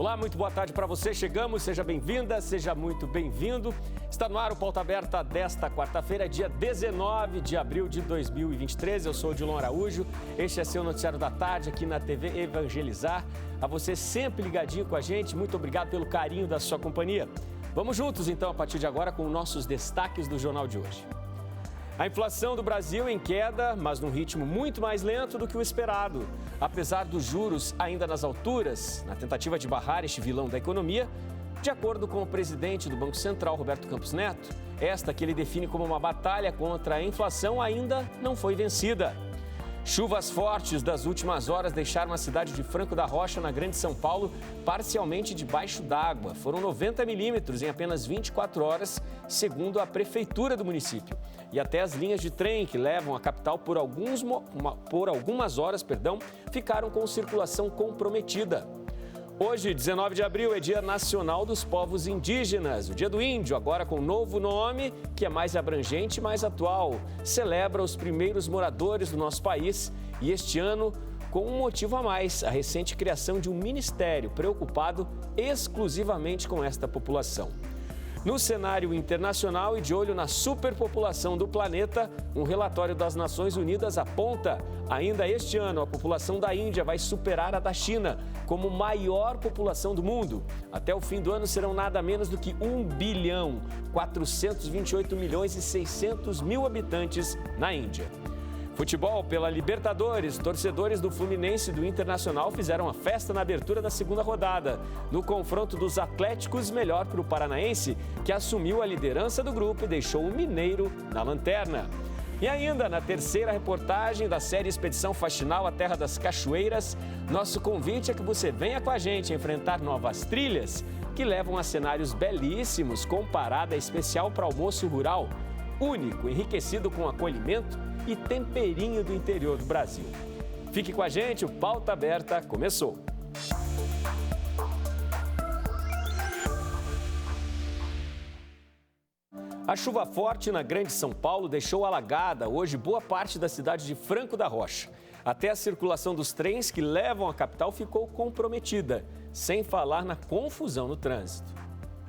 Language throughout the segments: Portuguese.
Olá, muito boa tarde para você. Chegamos, seja bem-vinda, seja muito bem-vindo. Está no ar o Pauta Aberta desta quarta-feira, dia 19 de abril de 2023. Eu sou o Dilon Araújo, este é seu Noticiário da Tarde aqui na TV Evangelizar. A você sempre ligadinho com a gente, muito obrigado pelo carinho da sua companhia. Vamos juntos então a partir de agora com nossos destaques do jornal de hoje. A inflação do Brasil em queda, mas num ritmo muito mais lento do que o esperado. Apesar dos juros ainda nas alturas, na tentativa de barrar este vilão da economia, de acordo com o presidente do Banco Central, Roberto Campos Neto, esta que ele define como uma batalha contra a inflação ainda não foi vencida. Chuvas fortes das últimas horas deixaram a cidade de Franco da Rocha, na Grande São Paulo, parcialmente debaixo d'água. Foram 90 milímetros em apenas 24 horas, segundo a prefeitura do município. E até as linhas de trem que levam a capital por algumas horas, ficaram com circulação comprometida. Hoje, 19 de abril, é Dia Nacional dos Povos Indígenas. O Dia do Índio, agora com um novo nome, que é mais abrangente e mais atual. Celebra os primeiros moradores do nosso país e este ano, com um motivo a mais, a recente criação de um ministério preocupado exclusivamente com esta população. No cenário internacional e de olho na superpopulação do planeta, um relatório das Nações Unidas aponta: ainda este ano, a população da Índia vai superar a da China como maior população do mundo. Até o fim do ano serão nada menos do que 1.428.600.000 habitantes na Índia. Futebol pela Libertadores, torcedores do Fluminense e do Internacional fizeram a festa na abertura da segunda rodada. No confronto dos Atléticos, melhor para o Paranaense, que assumiu a liderança do grupo e deixou o Mineiro na lanterna. E ainda, na terceira reportagem da série Expedição Faxinal à Terra das Cachoeiras, nosso convite é que você venha com a gente enfrentar novas trilhas que levam a cenários belíssimos com parada especial para almoço rural, único, enriquecido com acolhimento e temperinho do interior do Brasil. Fique com a gente, o Pauta Aberta começou. A chuva forte na Grande São Paulo deixou alagada hoje boa parte da cidade de Franco da Rocha. Até a circulação dos trens que levam à capital ficou comprometida, sem falar na confusão no trânsito.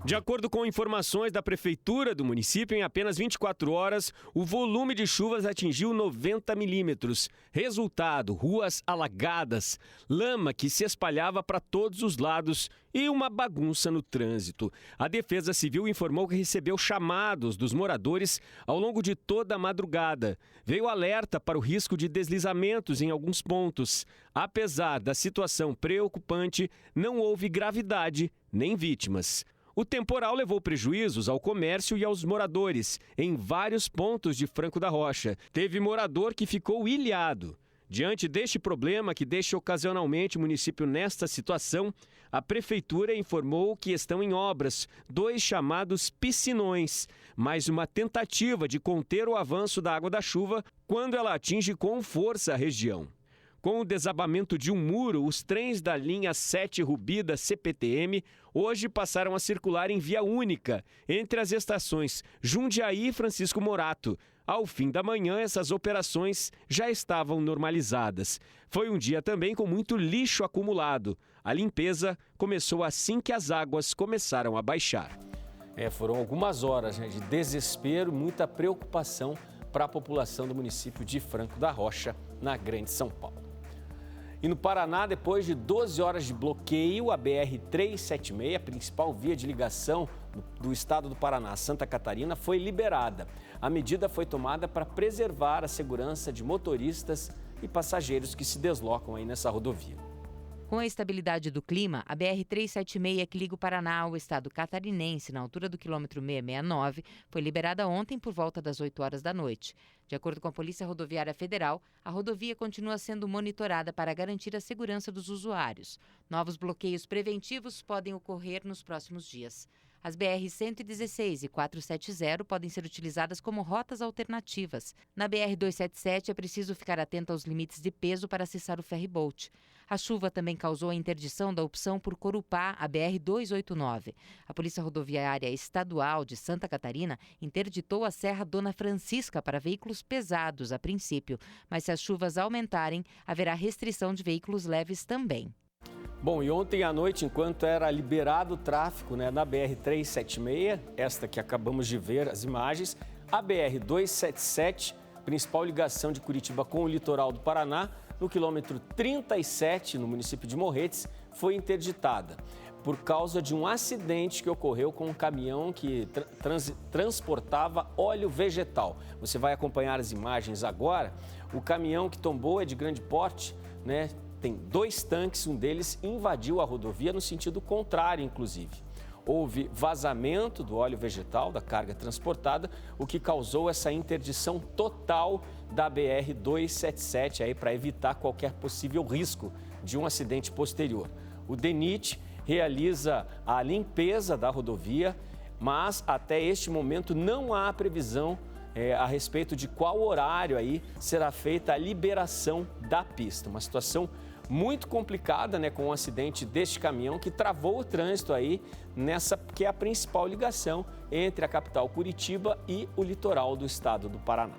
De acordo com informações da prefeitura do município, em apenas 24 horas, o volume de chuvas atingiu 90 milímetros. Resultado, ruas alagadas, lama que se espalhava para todos os lados e uma bagunça no trânsito. A Defesa Civil informou que recebeu chamados dos moradores ao longo de toda a madrugada. Veio alerta para o risco de deslizamentos em alguns pontos. Apesar da situação preocupante, não houve gravidade nem vítimas. O temporal levou prejuízos ao comércio e aos moradores em vários pontos de Franco da Rocha. Teve morador que ficou ilhado. Diante deste problema, que deixa ocasionalmente o município nesta situação, a prefeitura informou que estão em obras 2 chamados piscinões, mais uma tentativa de conter o avanço da água da chuva quando ela atinge com força a região. Com o desabamento de um muro, os trens da linha 7 Rubi da CPTM hoje passaram a circular em via única entre as estações Jundiaí e Francisco Morato. Ao fim da manhã, essas operações já estavam normalizadas. Foi um dia também com muito lixo acumulado. A limpeza começou assim que as águas começaram a baixar. Foram algumas horas de desespero, muita preocupação para a população do município de Franco da Rocha, na Grande São Paulo. E no Paraná, depois de 12 horas de bloqueio, a BR-376, a principal via de ligação do estado do Paraná a Santa Catarina, foi liberada. A medida foi tomada para preservar a segurança de motoristas e passageiros que se deslocam aí nessa rodovia. Com a estabilidade do clima, a BR-376, que liga o Paraná ao estado catarinense, na altura do quilômetro 669, foi liberada ontem por volta das 8 horas da noite. De acordo com a Polícia Rodoviária Federal, a rodovia continua sendo monitorada para garantir a segurança dos usuários. Novos bloqueios preventivos podem ocorrer nos próximos dias. As BR-116 e 470 podem ser utilizadas como rotas alternativas. Na BR-277 é preciso ficar atento aos limites de peso para acessar o ferryboat. A chuva também causou a interdição da opção por Corupá, a BR-289. A Polícia Rodoviária Estadual de Santa Catarina interditou a Serra Dona Francisca para veículos pesados a princípio, mas se as chuvas aumentarem, haverá restrição de veículos leves também. Bom, e ontem à noite, enquanto era liberado o tráfego na BR-376, esta que acabamos de ver as imagens, a BR-277, principal ligação de Curitiba com o litoral do Paraná, no quilômetro 37, no município de Morretes, foi interditada por causa de um acidente que ocorreu com um caminhão que transportava óleo vegetal. Você vai acompanhar as imagens agora. O caminhão que tombou é de grande porte, Tem 2 tanques, um deles invadiu a rodovia no sentido contrário, inclusive. Houve vazamento do óleo vegetal, da carga transportada, o que causou essa interdição total da BR-277 aí para evitar qualquer possível risco de um acidente posterior. O DENIT realiza a limpeza da rodovia, mas até este momento não há previsão a respeito de qual horário aí será feita a liberação da pista. Uma situação muito complicada, com o acidente deste caminhão que travou o trânsito aí nessa que é a principal ligação entre a capital Curitiba e o litoral do estado do Paraná.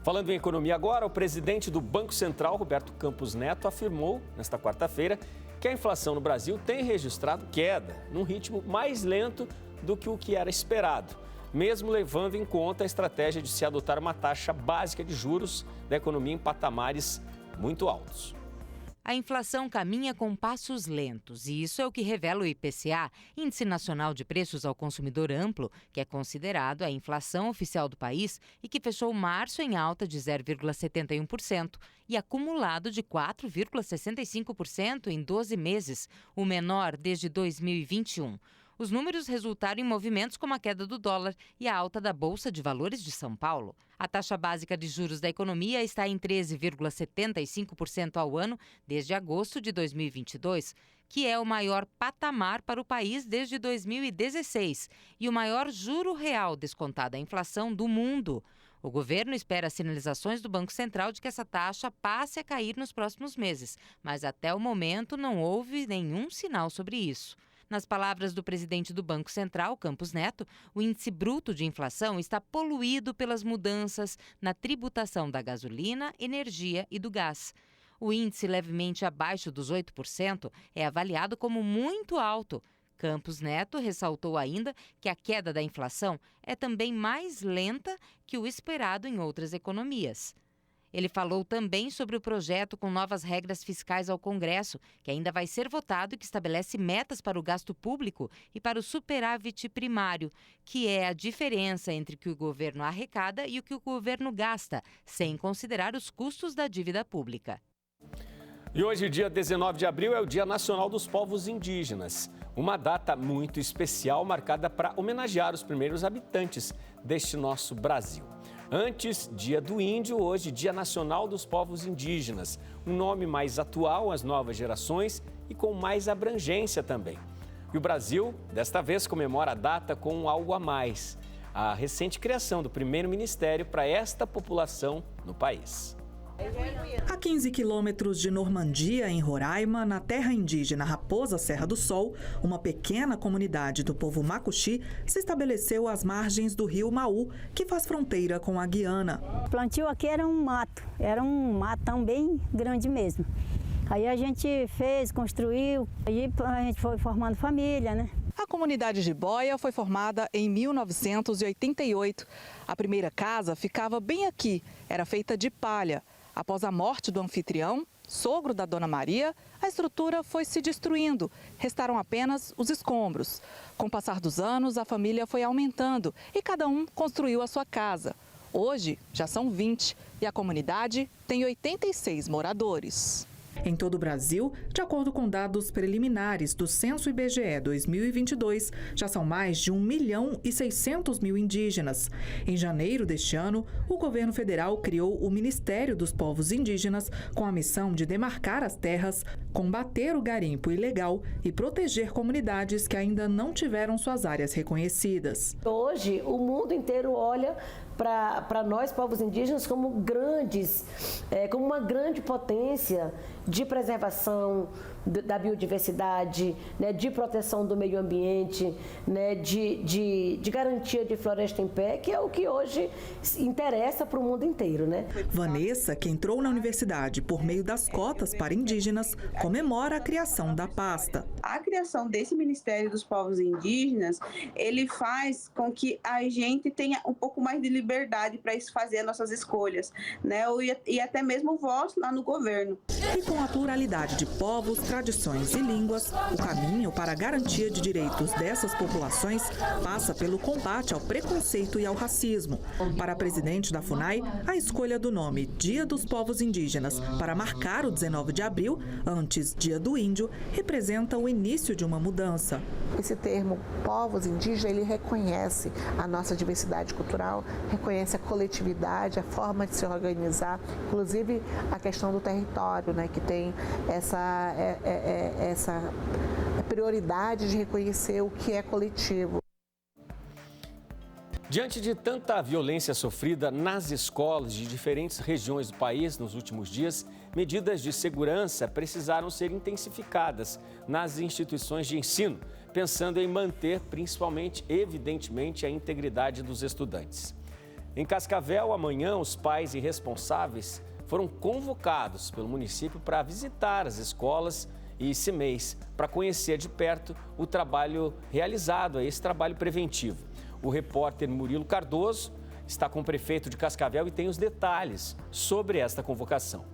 Falando em economia agora, o presidente do Banco Central, Roberto Campos Neto, afirmou nesta quarta-feira que a inflação no Brasil tem registrado queda num ritmo mais lento do que o que era esperado, mesmo levando em conta a estratégia de se adotar uma taxa básica de juros da economia em patamares muito altos. A inflação caminha com passos lentos e isso é o que revela o IPCA, Índice Nacional de Preços ao Consumidor Amplo, que é considerado a inflação oficial do país e que fechou março em alta de 0,71% e acumulado de 4,65% em 12 meses, o menor desde 2021. Os números resultaram em movimentos como a queda do dólar e a alta da Bolsa de Valores de São Paulo. A taxa básica de juros da economia está em 13,75% ao ano desde agosto de 2022, que é o maior patamar para o país desde 2016 e o maior juro real descontado à inflação do mundo. O governo espera sinalizações do Banco Central de que essa taxa passe a cair nos próximos meses, mas até o momento não houve nenhum sinal sobre isso. Nas palavras do presidente do Banco Central, Campos Neto, o índice bruto de inflação está poluído pelas mudanças na tributação da gasolina, energia e do gás. O índice levemente abaixo dos 8% é avaliado como muito alto. Campos Neto ressaltou ainda que a queda da inflação é também mais lenta que o esperado em outras economias. Ele falou também sobre o projeto com novas regras fiscais ao Congresso, que ainda vai ser votado e que estabelece metas para o gasto público e para o superávit primário, que é a diferença entre o que o governo arrecada e o que o governo gasta, sem considerar os custos da dívida pública. E hoje, dia 19 de abril, é o Dia Nacional dos Povos Indígenas. Uma data muito especial marcada para homenagear os primeiros habitantes deste nosso Brasil. Antes, Dia do Índio, hoje, Dia Nacional dos Povos Indígenas. Um nome mais atual às novas gerações e com mais abrangência também. E o Brasil, desta vez, comemora a data com algo a mais. A recente criação do primeiro ministério para esta população no país. A 15 quilômetros de Normandia, em Roraima, na terra indígena Raposa Serra do Sol, uma pequena comunidade do povo Macuxi se estabeleceu às margens do rio Maú, que faz fronteira com a Guiana. O plantio aqui era um matão bem grande mesmo. Aí a gente construiu, aí a gente foi formando família, A comunidade Jiboia foi formada em 1988. A primeira casa ficava bem aqui, era feita de palha. Após a morte do anfitrião, sogro da Dona Maria, a estrutura foi se destruindo. Restaram apenas os escombros. Com o passar dos anos, a família foi aumentando e cada um construiu a sua casa. Hoje, já são 20 e a comunidade tem 86 moradores. Em todo o Brasil, de acordo com dados preliminares do Censo IBGE 2022, já são mais de 1.600.000 indígenas. Em janeiro deste ano, o governo federal criou o Ministério dos Povos Indígenas com a missão de demarcar as terras, combater o garimpo ilegal e proteger comunidades que ainda não tiveram suas áreas reconhecidas. Hoje, o mundo inteiro olha para nós, povos indígenas, como uma grande potência de preservação, da biodiversidade, né, de proteção do meio ambiente, né, de garantia de floresta em pé, que é o que hoje interessa para o mundo inteiro, né? Vanessa, que entrou na universidade por meio das cotas para indígenas, comemora a criação da pasta. A criação desse Ministério dos Povos Indígenas, ele faz com que a gente tenha um pouco mais de liberdade para fazer as nossas escolhas, né? E até mesmo voz lá no governo. E com a pluralidade de povos, tradições e línguas, o caminho para a garantia de direitos dessas populações passa pelo combate ao preconceito e ao racismo. Para a presidente da FUNAI, a escolha do nome Dia dos Povos Indígenas para marcar o 19 de abril, antes Dia do Índio, representa o início de uma mudança. Esse termo povos indígenas, ele reconhece a nossa diversidade cultural, reconhece a coletividade, a forma de se organizar, inclusive a questão do território, né, que tem essa prioridade de reconhecer o que é coletivo. Diante de tanta violência sofrida nas escolas de diferentes regiões do país nos últimos dias, medidas de segurança precisaram ser intensificadas nas instituições de ensino, pensando em manter, principalmente, evidentemente, a integridade dos estudantes. Em Cascavel, amanhã, os pais e responsáveis foram convocados pelo município para visitar as escolas e esse mês, para conhecer de perto o trabalho realizado, esse trabalho preventivo. O repórter Murilo Cardoso está com o prefeito de Cascavel e tem os detalhes sobre esta convocação.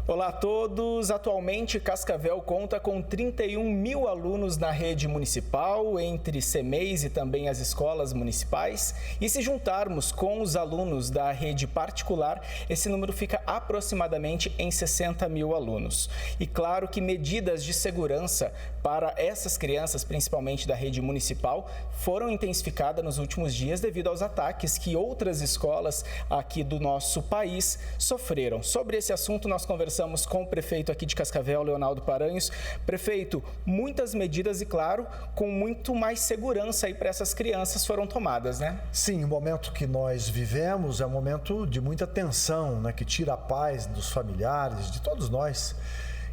Olá a todos! Atualmente, Cascavel conta com 31 mil alunos na rede municipal, entre CEMEIs e também as escolas municipais. E se juntarmos com os alunos da rede particular, esse número fica aproximadamente em 60 mil alunos. E claro que medidas de segurança para essas crianças, principalmente da rede municipal, foram intensificadas nos últimos dias devido aos ataques que outras escolas aqui do nosso país sofreram. Sobre esse assunto, nós conversamos com o prefeito aqui de Cascavel, Leonardo Paranhos. Prefeito, muitas medidas e, claro, com muito mais segurança aí para essas crianças foram tomadas, né? Sim, o momento que nós vivemos é um momento de muita tensão, né, que tira a paz dos familiares, de todos nós.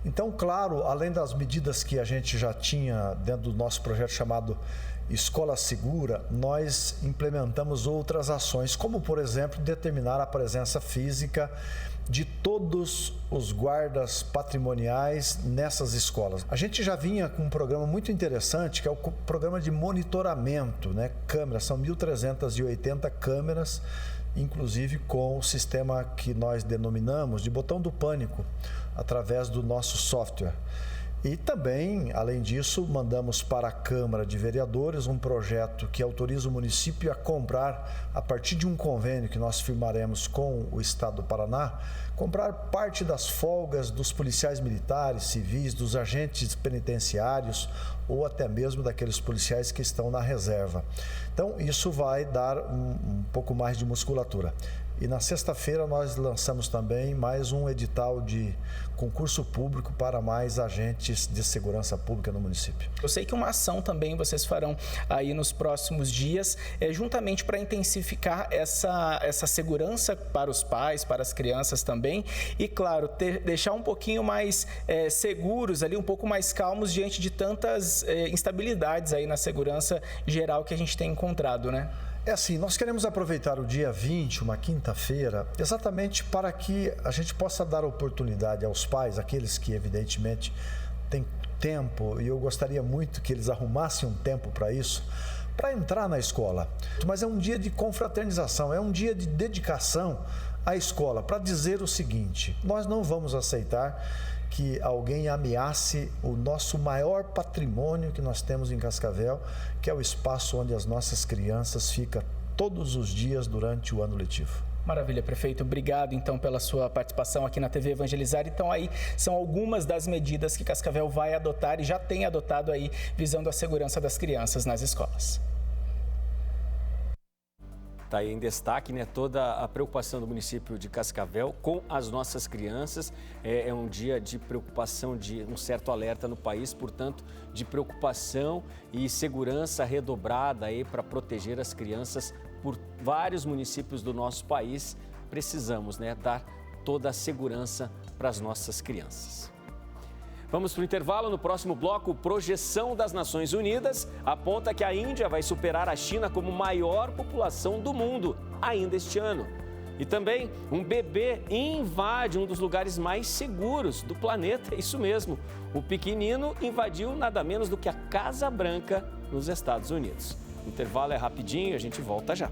Então, claro, além das medidas que a gente já tinha dentro do nosso projeto chamado Escola Segura, nós implementamos outras ações, como, por exemplo, determinar a presença física de todos os guardas patrimoniais nessas escolas. A gente já vinha com um programa muito interessante, que é o programa de monitoramento, né? Câmeras, são 1.380 câmeras, inclusive com o sistema que nós denominamos de botão do pânico, através do nosso software. E também, além disso, mandamos para a Câmara de Vereadores um projeto que autoriza o município a comprar, a partir de um convênio que nós firmaremos com o Estado do Paraná, comprar parte das folgas dos policiais militares, civis, dos agentes penitenciários ou até mesmo daqueles policiais que estão na reserva. Então, isso vai dar um pouco mais de musculatura. E na sexta-feira nós lançamos também mais um edital de concurso público para mais agentes de segurança pública no município. Eu sei que uma ação também vocês farão aí nos próximos dias, juntamente para intensificar essa segurança para os pais, para as crianças também e, claro, deixar um pouquinho mais seguros ali, um pouco mais calmos diante de tantas instabilidades aí na segurança geral que a gente tem encontrado, né? É assim, nós queremos aproveitar o dia 20, uma quinta-feira, exatamente para que a gente possa dar oportunidade aos pais, aqueles que evidentemente têm tempo, e eu gostaria muito que eles arrumassem um tempo para isso, para entrar na escola. Mas é um dia de confraternização, é um dia de dedicação à escola, para dizer o seguinte: nós não vamos aceitar que alguém ameace o nosso maior patrimônio que nós temos em Cascavel, que é o espaço onde as nossas crianças ficam todos os dias durante o ano letivo. Maravilha, prefeito. Obrigado, então, pela sua participação aqui na TV Evangelizar. Então, aí são algumas das medidas que Cascavel vai adotar e já tem adotado aí, visando a segurança das crianças nas escolas. Está aí em destaque, né, toda a preocupação do município de Cascavel com as nossas crianças. É um dia de preocupação, de um certo alerta no país, portanto, de preocupação e segurança redobrada aí para proteger as crianças por vários municípios do nosso país. Precisamos, né, dar toda a segurança para as nossas crianças. Vamos para o intervalo. No próximo bloco, projeção das Nações Unidas aponta que a Índia vai superar a China como maior população do mundo ainda este ano. E também, um bebê invade um dos lugares mais seguros do planeta. Isso mesmo, o pequenino invadiu nada menos do que a Casa Branca nos Estados Unidos. O intervalo é rapidinho, a gente volta já.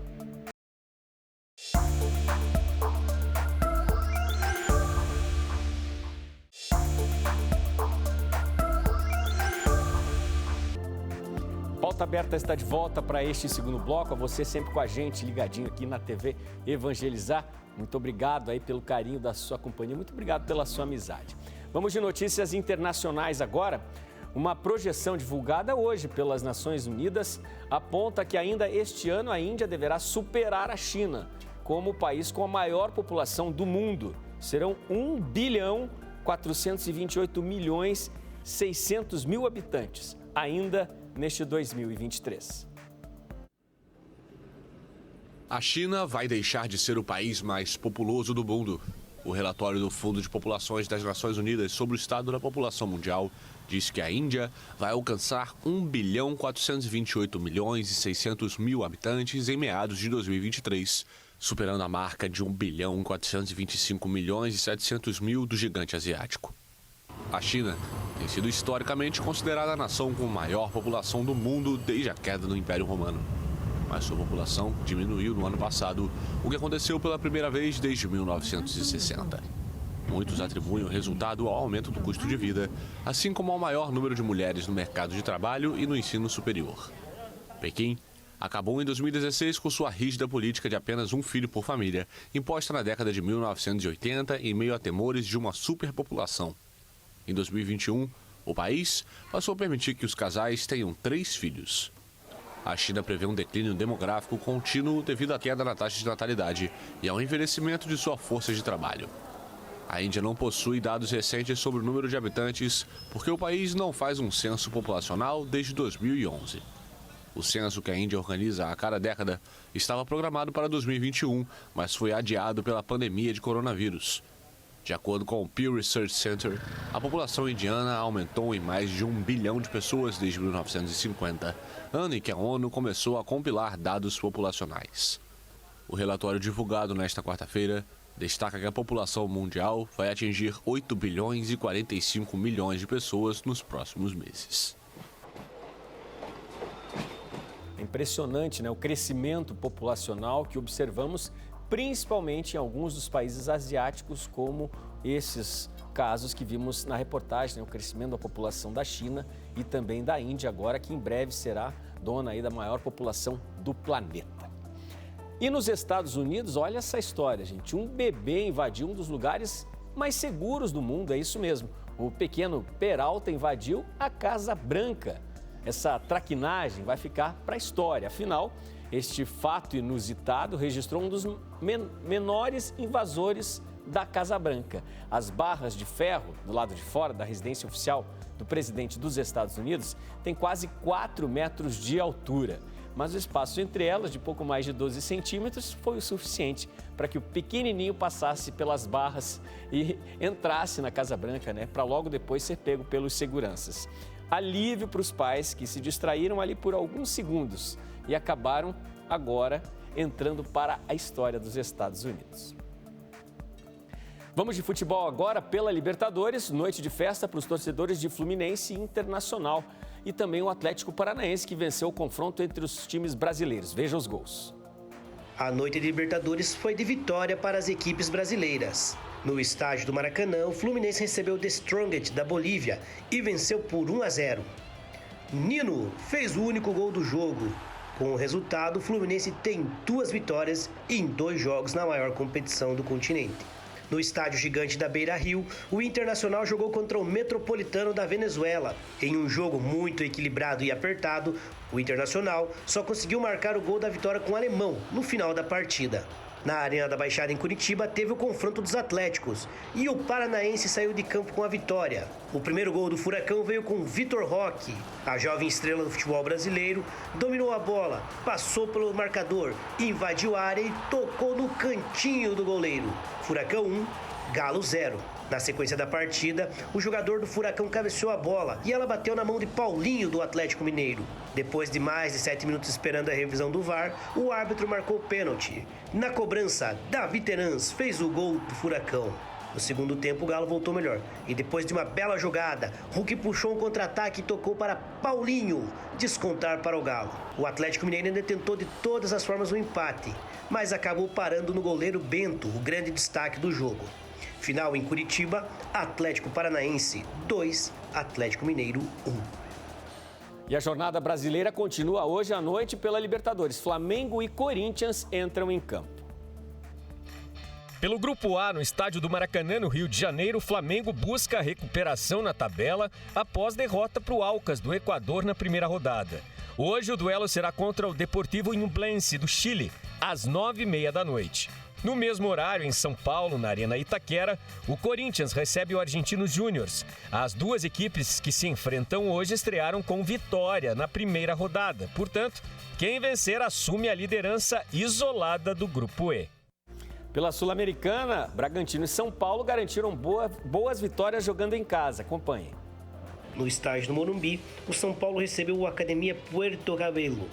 Pauta Aberta está de volta para este segundo bloco. A você sempre com a gente, ligadinho aqui na TV Evangelizar. Muito obrigado aí pelo carinho da sua companhia, muito obrigado pela sua amizade. Vamos de notícias internacionais agora. Uma projeção divulgada hoje pelas Nações Unidas aponta que ainda este ano a Índia deverá superar a China como o país com a maior população do mundo. Serão 1.428.600.000 habitantes, ainda neste 2023. A China vai deixar de ser o país mais populoso do mundo. O relatório do Fundo de Populações das Nações Unidas sobre o estado da população mundial diz que a Índia vai alcançar 1.428.600.000 habitantes em meados de 2023, superando a marca de 1.425.700.000 do gigante asiático. A China tem sido historicamente considerada a nação com maior população do mundo desde a queda do Império Romano. Mas sua população diminuiu no ano passado, o que aconteceu pela primeira vez desde 1960. Muitos atribuem o resultado ao aumento do custo de vida, assim como ao maior número de mulheres no mercado de trabalho e no ensino superior. Pequim acabou em 2016 com sua rígida política de apenas um filho por família, imposta na década de 1980 em meio a temores de uma superpopulação. Em 2021, o país passou a permitir que os casais tenham 3 filhos. A China prevê um declínio demográfico contínuo devido à queda na taxa de natalidade e ao envelhecimento de sua força de trabalho. A Índia não possui dados recentes sobre o número de habitantes porque o país não faz um censo populacional desde 2011. O censo que a Índia organiza a cada década estava programado para 2021, mas foi adiado pela pandemia de coronavírus. De acordo com o Pew Research Center, a população indiana aumentou em mais de 1 bilhão de pessoas desde 1950, ano em que a ONU começou a compilar dados populacionais. O relatório divulgado nesta quarta-feira destaca que a população mundial vai atingir 8 bilhões e 45 milhões de pessoas nos próximos meses. É impressionante, né? O crescimento populacional que observamos principalmente em alguns dos países asiáticos, como esses casos que vimos na reportagem, né? O crescimento da população da China e também da Índia, agora que em breve será dona aí da maior população do planeta. E nos Estados Unidos, olha essa história, gente. Um bebê invadiu um dos lugares mais seguros do mundo, é isso mesmo. O pequeno Peralta invadiu a Casa Branca. Essa traquinagem vai ficar para a história, afinal, este fato inusitado registrou um dos menores invasores da Casa Branca. As barras de ferro do lado de fora da residência oficial do presidente dos Estados Unidos têm quase 4 metros de altura. Mas o espaço entre elas, de pouco mais de 12 centímetros, foi o suficiente para que o pequenininho passasse pelas barras e entrasse na Casa Branca, né, para logo depois ser pego pelos seguranças. Alívio para os pais que se distraíram ali por alguns segundos e acabaram agora entrando para a história dos Estados Unidos. Vamos de futebol agora pela Libertadores, noite de festa para os torcedores de Fluminense e Internacional e também o Atlético Paranaense que venceu o confronto entre os times brasileiros. Veja os gols. A noite de Libertadores foi de vitória para as equipes brasileiras. No estádio do Maracanã, o Fluminense recebeu o The Strongest da Bolívia e venceu por 1-0. Nino fez o único gol do jogo. Com o resultado, o Fluminense tem 2 vitórias em 2 jogos na maior competição do continente. No estádio gigante da Beira-Rio, o Internacional jogou contra o Metropolitano da Venezuela. Em um jogo muito equilibrado e apertado, o Internacional só conseguiu marcar o gol da vitória com o alemão no final da partida. Na Arena da Baixada, em Curitiba, teve o confronto dos Atléticos e o Paranaense saiu de campo com a vitória. O primeiro gol do Furacão veio com Vitor Roque. A jovem estrela do futebol brasileiro dominou a bola, passou pelo marcador, invadiu a área e tocou no cantinho do goleiro. Furacão 1, Galo 0. Na sequência da partida, o jogador do Furacão cabeceou a bola e ela bateu na mão de Paulinho do Atlético Mineiro. Depois de mais de 7 minutos esperando a revisão do VAR, o árbitro marcou o pênalti. Na cobrança, Davi Terans fez o gol do Furacão. No segundo tempo, o Galo voltou melhor. E depois de uma bela jogada, Hulk puxou um contra-ataque e tocou para Paulinho descontar para o Galo. O Atlético Mineiro ainda tentou de todas as formas o empate, mas acabou parando no goleiro Bento, o grande destaque do jogo. Final em Curitiba, Atlético Paranaense 2, Atlético Mineiro 1. E a jornada brasileira continua hoje à noite pela Libertadores. Flamengo e Corinthians entram em campo. Pelo Grupo A, no estádio do Maracanã, no Rio de Janeiro, o Flamengo busca a recuperação na tabela após derrota para o Aucas do Equador na primeira rodada. Hoje o duelo será contra o Deportivo Ñublense do Chile, às 9h30 da noite. No mesmo horário, em São Paulo, na Arena Itaquera, o Corinthians recebe o Argentinos Júniors. As duas equipes que se enfrentam hoje estrearam com vitória na primeira rodada. Portanto, quem vencer assume a liderança isolada do Grupo E. Pela Sul-Americana, Bragantino e São Paulo garantiram boas vitórias jogando em casa. Acompanhe. No estádio do Morumbi, o São Paulo recebeu o Academia Puerto Cabello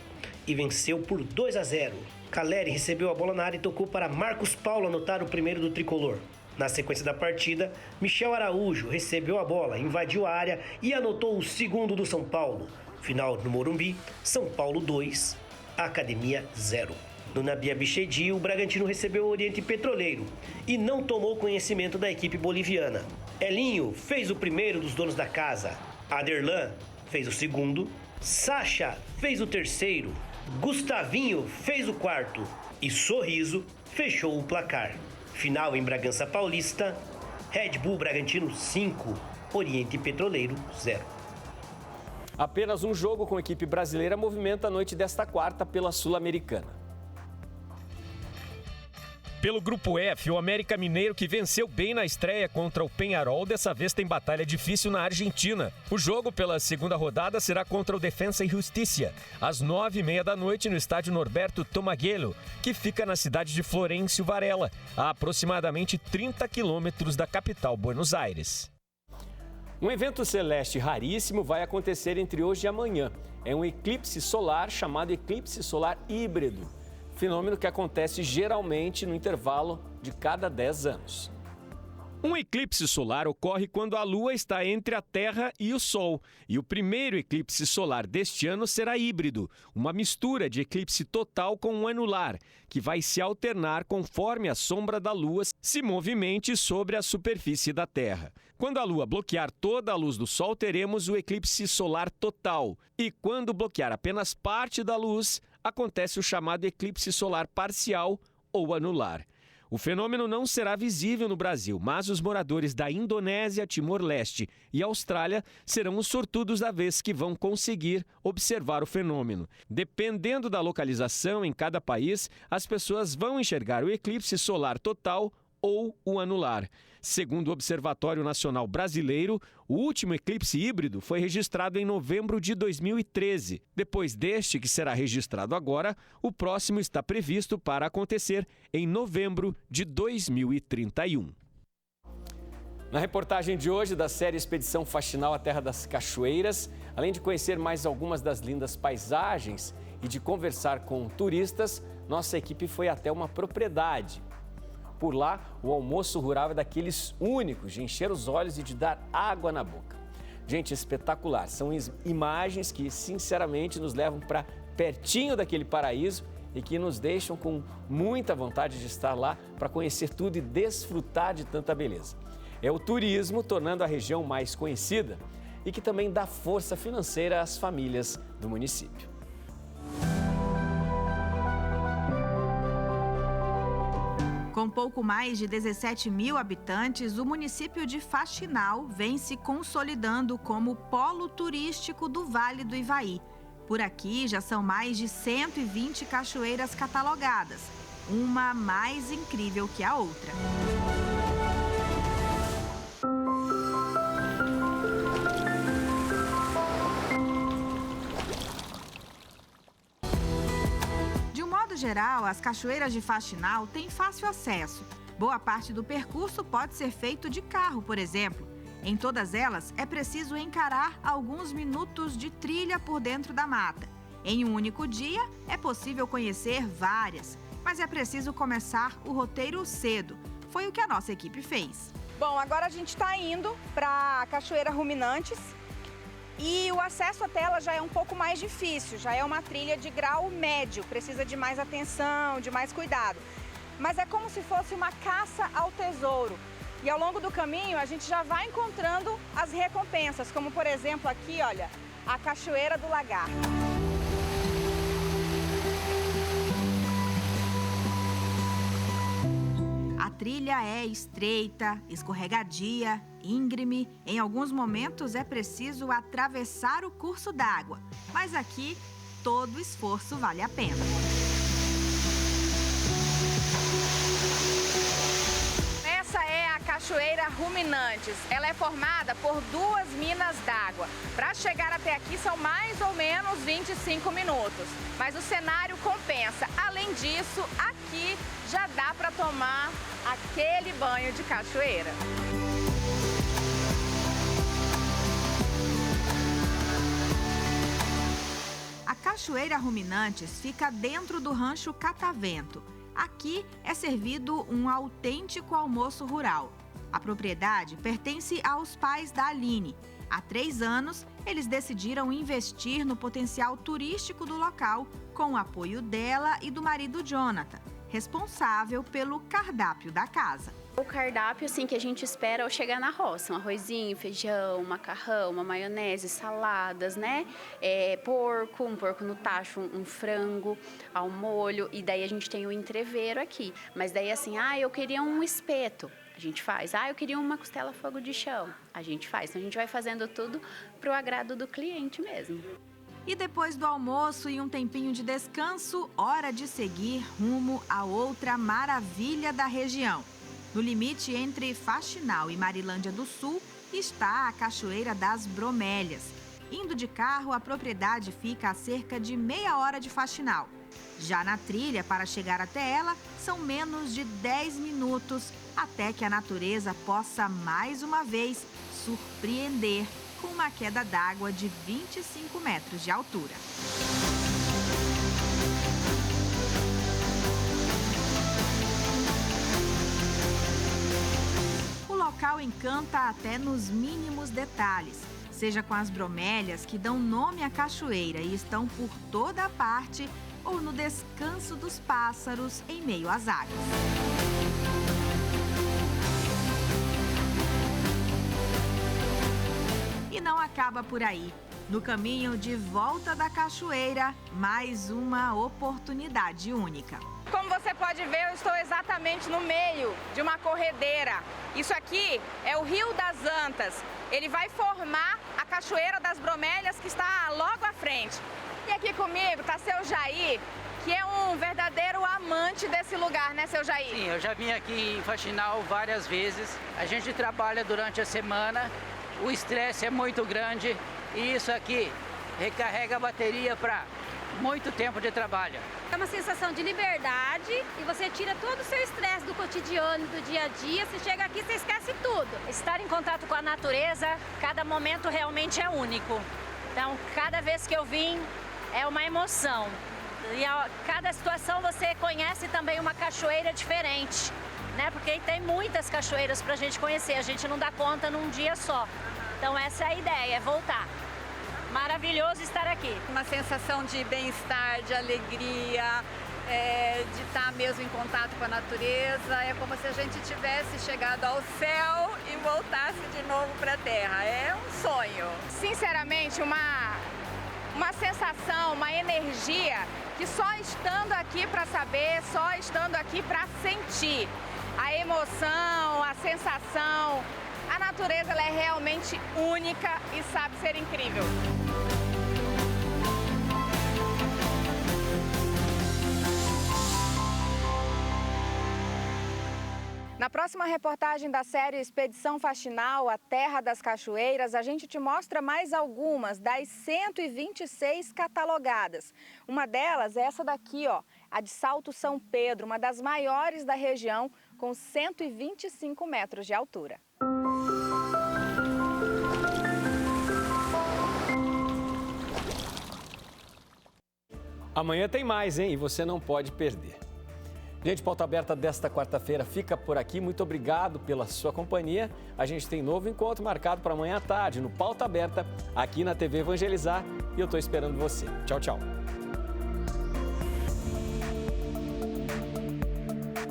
e venceu por 2-0. Caleri recebeu a bola na área e tocou para Marcos Paulo anotar o primeiro do tricolor. Na sequência da partida, Michel Araújo recebeu a bola, invadiu a área e anotou o segundo do São Paulo. Final no Morumbi, São Paulo 2, Academia 0. No Nabi Abichedi, o Bragantino recebeu o Oriente Petroleiro e não tomou conhecimento da equipe boliviana. Elinho fez o primeiro dos donos da casa, Aderlan fez o segundo, Sacha fez o terceiro, Gustavinho fez o quarto e Sorriso fechou o placar. Final em Bragança Paulista, Red Bull Bragantino 5, Oriente Petroleiro 0. Apenas um jogo com a equipe brasileira movimenta a noite desta quarta pela Sul-Americana. Pelo Grupo F, o América Mineiro, que venceu bem na estreia contra o Peñarol, dessa vez tem batalha difícil na Argentina. O jogo pela segunda rodada será contra o Defensa e Justicia, às 9h30 da noite no estádio Norberto Tomaguelo, que fica na cidade de Florencio Varela, a aproximadamente 30 quilômetros da capital Buenos Aires. Um evento celeste raríssimo vai acontecer entre hoje e amanhã. É um eclipse solar chamado eclipse solar híbrido. Fenômeno que acontece geralmente no intervalo de cada 10 anos. Um eclipse solar ocorre quando a Lua está entre a Terra e o Sol. E o primeiro eclipse solar deste ano será híbrido, uma mistura de eclipse total com um anular, que vai se alternar conforme a sombra da Lua se movimente sobre a superfície da Terra. Quando a Lua bloquear toda a luz do Sol, teremos o eclipse solar total. E quando bloquear apenas parte da luz, acontece o chamado eclipse solar parcial ou anular. O fenômeno não será visível no Brasil, mas os moradores da Indonésia, Timor-Leste e Austrália serão os sortudos da vez que vão conseguir observar o fenômeno. Dependendo da localização em cada país, as pessoas vão enxergar o eclipse solar total ou o anular. Segundo o Observatório Nacional Brasileiro, o último eclipse híbrido foi registrado em novembro de 2013. Depois deste, que será registrado agora, o próximo está previsto para acontecer em novembro de 2031. Na reportagem de hoje da série Expedição Faxinal à Terra das Cachoeiras, além de conhecer mais algumas das lindas paisagens e de conversar com turistas, nossa equipe foi até uma propriedade. Por lá, o almoço rural é daqueles únicos de encher os olhos e de dar água na boca. Gente, espetacular. São imagens que, sinceramente, nos levam para pertinho daquele paraíso e que nos deixam com muita vontade de estar lá para conhecer tudo e desfrutar de tanta beleza. É o turismo tornando a região mais conhecida e que também dá força financeira às famílias do município. Com pouco mais de 17 mil habitantes, o município de Faxinal vem se consolidando como polo turístico do Vale do Ivaí. Por aqui já são mais de 120 cachoeiras catalogadas, uma mais incrível que a outra. De um modo geral, as cachoeiras de Faxinal têm fácil acesso. Boa parte do percurso pode ser feito de carro, por exemplo. Em todas elas, é preciso encarar alguns minutos de trilha por dentro da mata. Em um único dia, é possível conhecer várias, mas é preciso começar o roteiro cedo. Foi o que a nossa equipe fez. Bom, agora a gente está indo para a Cachoeira Ruminantes e o acesso até ela já é um pouco mais difícil, já é uma trilha de grau médio, precisa de mais atenção, de mais cuidado. Mas é como se fosse uma caça ao tesouro. E ao longo do caminho a gente já vai encontrando as recompensas, como por exemplo aqui, olha, a Cachoeira do Lagar. A trilha é estreita, escorregadia, íngreme. Em alguns momentos é preciso atravessar o curso d'água. Mas aqui, todo esforço vale a pena. Essa é a Cachoeira Ruminantes. Ela é formada por 2 minas d'água. Para chegar até aqui são mais ou menos 25 minutos. Mas o cenário compensa. Além disso, aqui já dá para tomar aquele banho de cachoeira. A Cachoeira Ruminantes fica dentro do rancho Catavento. Aqui é servido um autêntico almoço rural. A propriedade pertence aos pais da Aline. Há 3 anos, eles decidiram investir no potencial turístico do local, com o apoio dela e do marido Jonathan, responsável pelo cardápio da casa. O cardápio assim, que a gente espera ao chegar na roça, um arrozinho, feijão, macarrão, uma maionese, saladas, né? Um porco no tacho, um frango ao molho, e daí a gente tem o entreveiro aqui. Mas daí assim, eu queria um espeto, a gente faz. Eu queria uma costela fogo de chão, a gente faz. Então a gente vai fazendo tudo pro agrado do cliente mesmo. E depois do almoço e um tempinho de descanso, hora de seguir rumo a outra maravilha da região. No limite entre Faxinal e Marilândia do Sul está a Cachoeira das Bromélias. Indo de carro, a propriedade fica a cerca de meia hora de Faxinal. Já na trilha, para chegar até ela, são menos de 10 minutos, até que a natureza possa mais uma vez surpreender com uma queda d'água de 25 metros de altura. O local encanta até nos mínimos detalhes, seja com as bromélias que dão nome à cachoeira e estão por toda a parte, ou no descanso dos pássaros em meio às águas. E não acaba por aí. No caminho de volta da cachoeira, mais uma oportunidade única. Como você pode ver, eu estou exatamente no meio de uma corredeira. Isso aqui é o Rio das Antas. Ele vai formar a Cachoeira das Bromélias, que está logo à frente. E aqui comigo está seu Jair, que é um verdadeiro amante desse lugar, né, seu Jair? Sim, eu já vim aqui em Faxinal várias vezes. A gente trabalha durante a semana, o estresse é muito grande e isso aqui recarrega a bateria para muito tempo de trabalho. É uma sensação de liberdade e você tira todo o seu estresse do cotidiano, do dia a dia. Você chega aqui, você esquece tudo. Estar em contato com a natureza, cada momento realmente é único. Então, cada vez que eu vim, é uma emoção. E a cada situação você conhece também uma cachoeira diferente, né? Porque tem muitas cachoeiras para a gente conhecer, a gente não dá conta num dia só. Então, essa é a ideia, é voltar. Maravilhoso estar aqui. Uma sensação de bem-estar, de alegria, de estar mesmo em contato com a natureza. É como se a gente tivesse chegado ao céu e voltasse de novo para a terra. É um sonho. Sinceramente, uma sensação, uma energia que só estando aqui para saber, só estando aqui para sentir. A emoção, a sensação. A natureza ela é realmente única e sabe ser incrível. Na próxima reportagem da série Expedição Faxinal, a Terra das Cachoeiras, a gente te mostra mais algumas das 126 catalogadas. Uma delas é essa daqui, ó, a de Salto São Pedro, uma das maiores da região, com 125 metros de altura. Amanhã tem mais, hein? E você não pode perder. Gente, Pauta Aberta desta quarta-feira fica por aqui. Muito obrigado pela sua companhia. A gente tem novo encontro marcado para amanhã à tarde no Pauta Aberta, aqui na TV Evangelizar. E eu estou esperando você. Tchau, tchau.